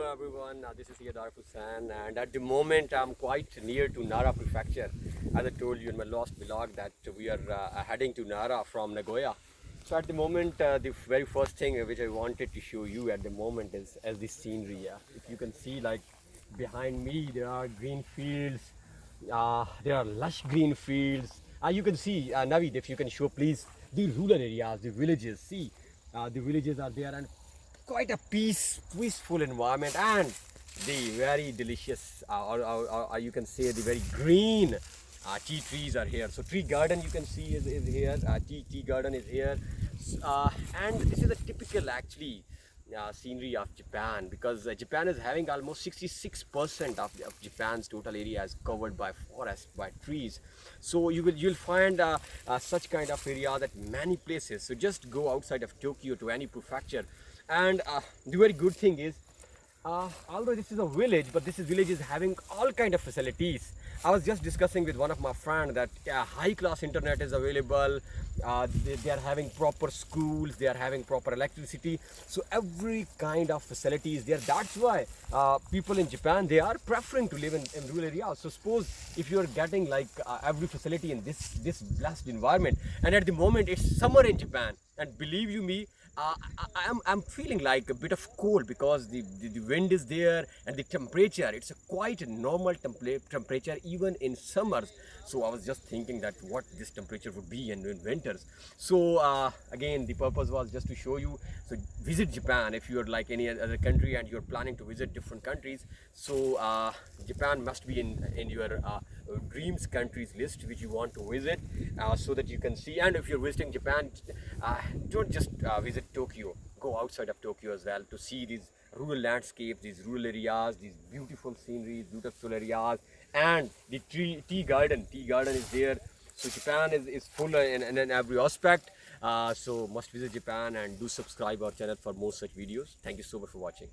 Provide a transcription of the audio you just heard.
Hello everyone, this is Yadar Hussain, and at the moment I'm quite near to Nara Prefecture. As I told you in my last vlog that we are heading to Nara from Nagoya. So at the moment the very first thing which I wanted to show you at the moment is as the scenery. If you can see, like behind me there are green fields, there are lush green fields. You can see, Navid, if you can show please the rural areas, the villages. See, the villages are there and quite a peaceful environment, and the very delicious or you can say the very green tea trees are here. So tree garden you can see is here, tea garden is here. And this is a typical actually scenery of Japan, because Japan is having almost 66% of Japan's total area is covered by forest, by trees. So you'll find such kind of area at many places. So just go outside of Tokyo to any prefecture, and the very good thing is, although this is a village, but this village is having all kind of facilities. I was just discussing with one of my friends that high class internet is available. They are having proper schools, they are having proper electricity. So every kind of facility is there. That's why people in Japan, they are preferring to live in rural areas. So suppose if you are getting like every facility in this blessed environment, and at the moment it's summer in Japan, and believe you me, I'm feeling like a bit of cold because the wind is there, and the temperature, it's a quite normal temperature even in summers. So I was just thinking that what this temperature would be in winters. So again, the purpose was just to show you. So visit Japan if you're like any other country and you're planning to visit different countries. So Japan must be in your dreams countries list which you want to visit, so that you can see. And if you're visiting Japan, don't just visit Tokyo, go outside of Tokyo as well to see these rural landscapes, these rural areas, these beautiful sceneries, beautiful areas, and the tea garden is there. So Japan is full in every aspect. So must visit Japan, and do subscribe our channel for more such videos. Thank you so much for watching.